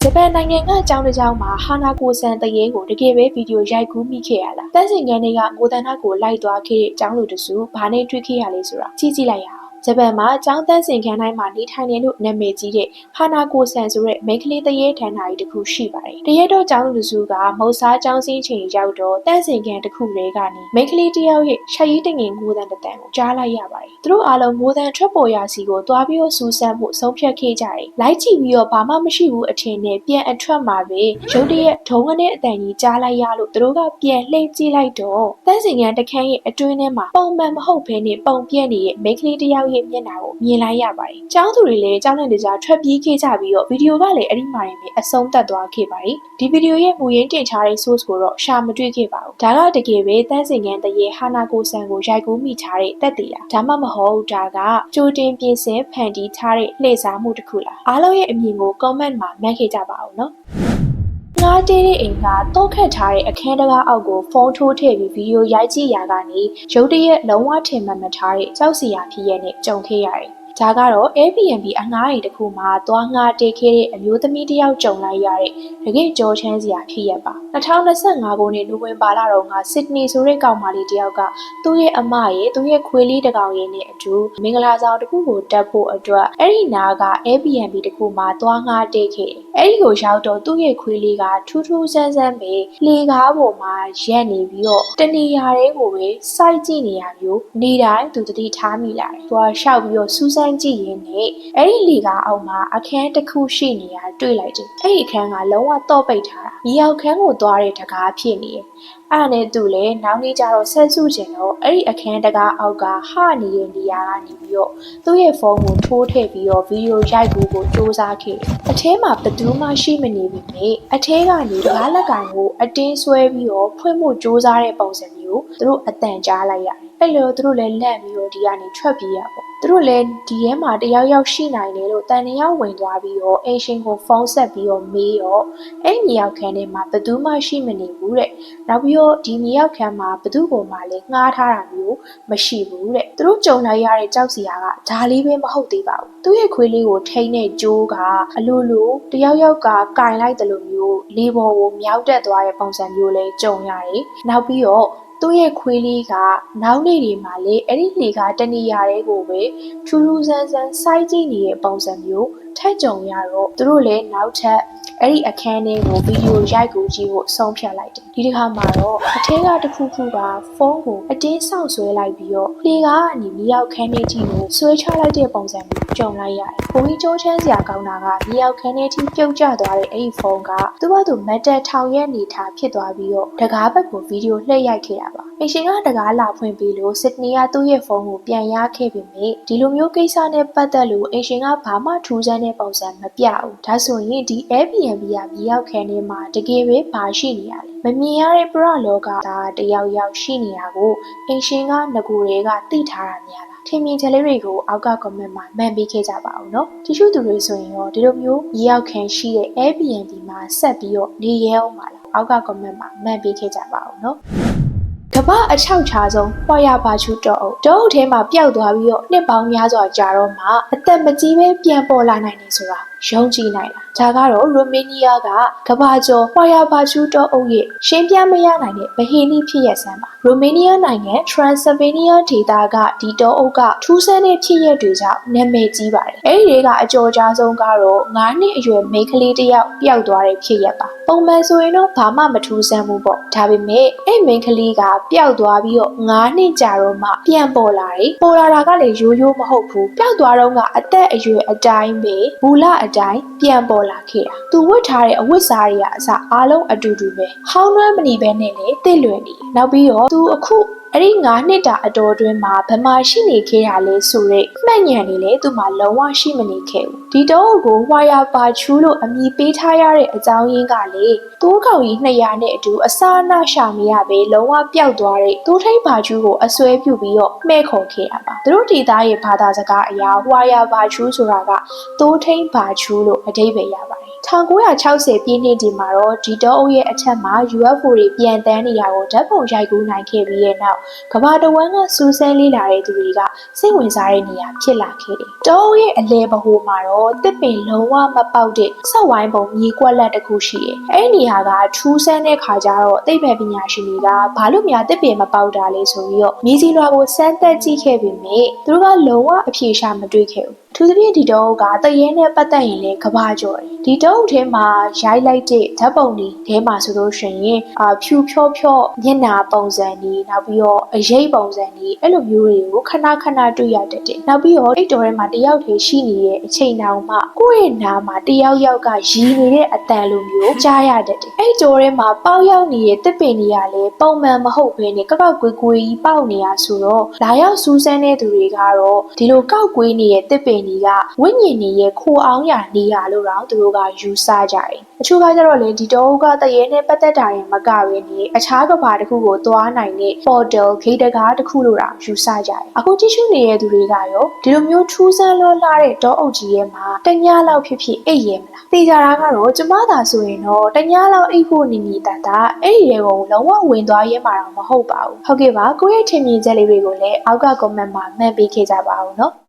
ဂျပန်နိုင်ငံကအကြောင်းတစ်ကြောင်းမှာဟာနာကိုဆန်တရေကိုတကယ်ပဲဗီဒီယိုရိုက်ကူးမိခဲ့ရလားတန်းစင်ကန်တွေကကိုတန်နာကိုလိုက်သွားခဲ့တဲ့အကြောင်းလို့တစုဘာနဲ့တွေ့ခဲ့ရလဲဆိုတာကြည့်လိုက်ရအောင်ဂျပန်မှာအကြောင်းတန်းစင်ခန်းတိုင်းမှာနေထိုင်နေလို့နာမည်ကြီးတဲ့ဟာနာကိုဆန်ဆိုတဲ့မိန်းကလေးတရေထန်နာကြီးတစ်ခုရှိပါတယ်။တရေတော့ကျောင်းလူစုကမုတ်စားကျောင်းစင်းချိန်ရောက်တော့တန်းစင်ခန်းတစ်ခုတွေကနေမိန်းကလေးတယောက်ရဲ့ရှာရီးတငင်ငိုးတန်းတန်ကိုကြားလိုက်ရပါတယ်။သူတို့အားလုံးငိုးတန်းထွက်ပေါ်ရာစီကိုတွားပြီးစူးစမ်းမှုဆုံးဖြတ်ခဲ့ကြတယ်။လိုက်ကြည့်ပြီးတော့ဘာမှမရှိဘူးအထင်နဲ့ပြန်အထွက်မှာပဲရုတ်တရက်ဒုံကနေအတန်ကြီးကြားလိုက်ရလို့သူတို့ကပြန်လှည့်ကြည့်လိုက်တော့တန်းစင်ခန်းတခန်းရဲ့အတွင်းထဲမှာပုံမှန်မဟုတ်ဘဲနဲ့ပုံပြက်နေတဲ့မိန်းကလေးတယောက်ရဲ့မျက်နှာကိုမြင်လိုက်ရပါတယ်။ကျောင်းသူတွေလည်းကျောင်းနဲ့တကြားထွက်ပြေးခဲ့ကြပြီးတော့ဗီဒီယိုကလည်းအဲ့ဒီမှာနေအဆုံးသတ်သွားခဲ့ပါတယ်။ဒီဗီဒီယိုရဲ့မူရင်းတင်ထားတဲ့ source ကိုတော့ရှာမတွေ့ခဲ့ပါဘူး။ဒါကတကယ်ပဲတန်းစင်ကန်တရေဟာနာကိုဆန်ကိုရိုက်ကူးမိထားတဲ့တက်တည်လား။ဒါမှမဟုတ်ဒါကကြိုတင်ပြင်ဆင်ဖန်တီးထားတဲ့လှည့်စားမှုတစ်ခုလား။အားလုံးရဲ့အမြင်ကို comment မှာမှတ်ခဲ့ကြပါအောင်နော်။ငါတေးတဲ့အိမ်ကတော့ခတ်ထားတဲ့အခန်းတကားအောက်ကိုဖုန်းထိုးထည့်ပြီးဗီဒီယိုရိုက်ကြည့်ရာကနေရုတ်တရက်လုံးဝထင်မှတ်မထားတဲ့ကြောက်စရာဖြစ်ရတဲ့ကြုံခဲ့ရတယ်။ဒါကတော့ Airbnb အငှားအိမ်တစ်ခုမှာသွားငှားတေးခဲ့တဲ့အမျိုးသမီးတစ်ယောက်ကြုံလိုက်ရတဲ့တကယ်ကြောချမ်းစရာဖြစ်ရပါ2025ခုနှစ်နိုဝင်ဘာလတုန်းကစစ်ဒနီဆိုတဲ့ကောင်မလေးတစ်ယောက်ကသူ့ရဲ့အမရဲ့သူ့ရဲ့ခွေးလေးတစ်ကောင်ရဲ့နဲ့အတူမင်္ဂလာဆောင်တစ်ခုကိုတက်ဖို့အတွက်အဲ့ဒီနာက Airbnb တစ်ခုမှာသွားငှားတေးခဲ့အဲ့ဒီကိုရောက်တော့သူ့ရဲ့ခွေးလေးကထူးထူးဆန်းဆန်းပဲလေကားပေါ်မှာရက်နေပြီးတော့တနေရာတွေကိုပဲစိုက်ကြည့်နေရမျိုးနေတိုင်းသူတတိထားမိလာတယ်။သူကရှောက်ပြီးတော့စူးစမ်းကြည့်ရင်းနဲ့အဲ့ဒီလေကားအောက်မှာအခန်းတစ်ခုရှိနေတာတွေ့လိုက်တယ်။အဲ့ဒီအခန်းကလုံးဝတော့ပိတ်ထားတာ။မြေအောက်ခန်းကိုသွားတဲ့တကားဖြစ်နေတယ်။အဲ့နဲ့သူလည်းနောက်နေ့ကျတော့ဆက်စုချင်တော့အဲ့ဒီအခန်းတကားအောက်ကဟနေတဲ့နေရာကနေပြီးတော့သူ့ရဲ့ဖုန်းကိုထိုးထည့်ပြီးတော့ဗီဒီယိုရိုက်ဖို့စူးစမ်းခဲ့တယ်။အထဲမှာဘယ်သူမှရှိမနေပြီနဲ့အထဲကနေဓာတ်လက်ကန်ကိုအတင်းဆွဲပြီးတော့ဖွင့်ဖို့စူးစမ်းတဲ့ပုံစံမျိုးသူတို့အတန်ကြားလိုက်ရတယ်။အဲ့လိုသူတို့လည်းလက်ပြီးတော့ဒီကနေထွက်ပြေးရပေါ့။သူတို့လည်းဒီထဲမှာတယောက်ယောက်ရှိနိုင်တယ်လို့တန်တယောက်ဝင်သွားပြီးတော့အင်ရှင်ကိုဖုန်းဆက်ပြီးတော့မေးတော့အဲ့မြေရောက်ခန်းထဲမှာဘယ်သူမှရှိမနေဘူးတဲ့။နောက်ပြီးတော့ဒီမြေရောက်ခန်းမှာဘယ်သူကိုမှလည်းငှားထားတာမျိုးမရှိဘူးတဲ့။သူတို့ကြုံလိုက်ရတဲ့ကြောက်စရာကဒါလေးပဲမဟုတ်သေးပါဘူး။သူ့ရဲ့ခွေးလေးကိုထိန်းတဲ့ကြိုးကအလိုလိုတယောက်ယောက်ကကင်လိုက်တယ်လို့မျိုးလေပေါ်ကိုမြောက်တက်သွားတဲ့ပုံစံမျိုးလေးကြုံရတယ်။နောက်ပြီးတော့သူ့ရဲ့ခွေးလေးကနောက်နေ့တွေမှာလေအဲ့ဒီလေကတနေရာလေးကိုပဲထူးထူးဆန်းဆန်းစိုက်ကြည့်နေတဲ့ပုံစံမျိုးထက်ကြုံရတော့သူတို့လည်းနောက်ထပ်အဲ့ဒီအခန်းလေးကိုဗီဒီယိုရိုက်ကူကြည့်ဖို့ဆုံးဖြတ်လိုက်တယ်ဒီတစ်ခါမှာတော့အထဲကတစ်ခုခုကဖုန်းကိုအတင်းဆောက်ဆွဲလိုက်ပြီးတော့လေကားကနေမြေရောက်ခန်းလေးထိကိုဆွဲချလိုက်တဲ့ပုံစံမျိုးကြုံလိုက်ရတယ်။ဘုံကြီးကျိုးချမ်းစရာကောင်းတာကမြေရောက်ခန်းလေးထိပြုတ်ကျသွားတဲ့အဲ့ဒီဖုန်းကသူ့ဘာသူမတ်တက်ထောင်ရက်နေထားဖြစ်သွားပြီးတော့တကားဘက်ကိုဗီဒီယိုလှည့်ရိုက်ခဲ့တာပါ။အရှင်ကတကားလာဖွင့်ပြီးလို့စစ်ဒနီကသူ့ရဲ့ဖုန်းကိုပြန်ရခဲ့ပေမဲ့ဒီလိုမျိုးကိစ္စနဲ့ပတ်သက်လို့အရှင်ကဘာမှထူးဆန်းတဲ့ပုံစံမပြဘူး။ဒါဆိုရင်ဒီ Airbnb ကမြေရောက်ခန်းထဲမှာတကယ်ပဲဘာရှိနေရလဲ။မမြင်ရတဲ့ပရလောကတယောက်ယောက်ရှိနေတာကိုအရှင်ကငကိုတွေကသိထားတာများလား။ထင်မြင်ချက်လေးတွေကိုအောက်က comment မှာမှန်ပေးခဲ့ကြပါဦးနော်။တချို့သူတွေဆိုရင်ရောဒီလိုမျိုးမြေရောက်ခန်းရှိတဲ့ Airbnb မှာဆက်ပြီးတော့နေရအောင်ပါလား။အောက်က comment မှာမှန်ပေးခဲ့ကြပါဦးနော်။ကမ္ဘာအချောက်ချာဆုံးဟွာရပါချူတောအုပ်ထဲမှာပျောက်သွားပြီးတော့နှစ်ပေါင်းများစွာကြာတော့မှအသက်မကြီးပဲပြန်ပေါ်လာနိုင်တယ်ဆိုတာယုံကြည်နိုင်လားဒါကတော့ရိုမေးနီးယားကကမ္ဘာကျော်ဟွာရပါချူတောအုပ်ရဲ့ရှင်းပြမရနိုင်တဲ့ဗဟိနိဖြစ်ရဆန်းပါရိုမေးနီးယားနိုင်ငံထရန်ဆဗေးနီးယားဒေသကဒီတောအုပ်ကထူးဆန်းတဲ့ဖြစ်ရပ်တွေကြောင့်နာမည်ကြီးပါတယ်အဲ့ဒီကအကျော်ကြားဆုံးကတော့9နှစ်အရွယ်မိန်းကလေးတစ်ယောက်ပျောက်သွားတဲ့ဖြစ်ရပ်ပါပုံမှန်ဆိုရင်တော့ဘာမှမထူးဆန်းဘူးပေါ့ဒါပေမဲ့အဲ့မိန်းကလေးကပျောက်သွားပြီးတော့9နှစ်ကြာတော့မှပြန်ပေါ်လာတယ်ပေါ်လာတာကလည်းရိုးရိုးမဟုတ်ဘူးပျောက်သွားတော့ကအသက်အရွယ်အတိုင်းပဲဘူလအတိုင်းပြန်ပေါ်လာခဲ့တာသူဝတ်ထားတဲ့အဝတ်စားတွေကအစအားလုံးအတူတူပဲဟောင်းနှွမ်းမနေပဲနဲ့လေတစ်လွယ်နေနောက်ပြီးတော့သူအခုအဲ့ဒီ9နှစ်တာအတော်အတွင်းမှာဘယ်မှာရှိနေခဲ့တာလဲဆိုတဲ့မှတ်ဉာဏ်တွေလည်းသူမှလုံးဝရှိမနေခဲ့ဘူးဒီတော့ကိုဝါယာပါချူလို့အမည်ပေးထားရတဲ့အကြောင်းရင်းကလေတိုးကောင်ကြီး200နဲ့အတူအစာအနာရှာမရပဲလုံးဝပျောက်သွားတဲ့တိုးထိပ်ပါချူကိုအစွဲပြုပြီးတော့မှဲ့ခေါ်ခဲ့တာပါသူတို့ဒေသရဲ့ဘာသာစကားအရာဝါယာပါချူဆိုတာကတိုးထိပ်ပါချူလို့အဓိပ္ပာယ်ရပါတယ်1960ပြည့်နှစ်ဒီမှာတော့ဒီတောအုပ်ရဲ့အထက်မှာ UFO တွေပြန်တန်းနေတာကိုဓာတ်ပုံရိုက်ကူးနိုင်ခဲ့ပြီးတဲ့နောက် ကဘာတဝန်းကစူးစမ်းလေးလာတဲ့သူတွေကစိတ်ဝင်စားတဲ့နေရာဖြစ်လာခဲ့တယ်။တောရဲ့အလဲဘဟိုမှာတော့တစ်ပင်လုံးဝမပေါက်တဲ့ဆက်ဝိုင်းပုံမြေကွက်လက်တစ်ခုရှိတယ်။အဲ့ဒီနေရာကထူးဆန်းတဲ့ခါကျတော့သိပ္ပံပညာရှင်တွေကဘာလို့များတစ်ပင်မပေါက်တာလဲဆိုပြီးတော့မြေကြီးလွှာကိုစမ်းသပ်ကြည့်ခဲ့ပေမဲ့သူတို့ကလုံးဝအဖြေရှာမတွေ့ခဲ့ဘူး။ထူးသဖြင့်ဒီတောအုပ်ကတရေနဲ့ပတ်သက်ရင်လည်းကဘာကျော်တယ်။ဒီတောအုပ်ထဲမှာရိုက်လိုက်တဲ့ဓာတ်ပုံတွေထဲမှာဆိုလို့ရှိရင်ဖြူဖြော့ဖြော့မျက်နှာပုံစံတွေနောက်ပြီးတော့အရိပ်ပုံစံတွေအဲ့လိုမျိုးတွေကိုခဏခဏတွေ့ရတတ်တယ်။နောက်ပြီးတော့အဲ့တောထဲမှာတယောက်တည်းရှိနေတဲ့အချိန်တောင်မှကိုယ့်ရဲ့နားမှာတယောက်ယောက်ကရီနေတဲ့အတန်လိုမျိုးကြားရတတ်တယ်။အဲ့တောထဲမှာပေါက်ရောက်နေတဲ့တစ်ပင်တွေကလည်းပုံမှန်မဟုတ်ဘဲနဲ့ကောက်ကွေးကွေးကြီးပေါက်နေတာဆိုတော့လာရောက်စူးစမ်းတဲ့သူတွေကတော့ဒီလိုကောက်ကွေးနေတဲ့တစ်ပင်တွေကဝိညာဉ်တွေရဲ့ခိုအောင်ရနေရလို့တော့သူတို့ကယူဆကြတယ်။အချို့ကကျတော့လေဒီတောအုပ်ကတရေနဲ့ပတ်သက်တာရင်မကဘဲနဲ့အခြားကဘာတစ်ခုကိုသွားနိုင်တဲ့ portal ဂိတ်တကားတစ်ခုလို့တော့ယူဆကြတယ်။အခုကြည့်ရှုနေတဲ့သူတွေကရောဒီလိုမျိုးထူးဆန်းလွန်းလာတဲ့တောအုပ်ကြီးရဲ့မှာတညလောက်ဖြစ်ဖြစ်အိပ်ရဲမလား။သိကြတာကတော့ကျမသာဆိုရင်တော့တညလောက်အိပ်ဖို့နေတတ်တာအဲ့ဒီတွေကိုလုံးဝဝင်သွားရဲမှာတော့မဟုတ်ပါဘူး။ဟုတ်ကဲ့ပါကိုယ့်ရဲ့ထင်မြင်ချက်လေးတွေကိုလည်းအောက်က comment မှာမှတ်ပေးခဲ့ကြပါဦးနော်။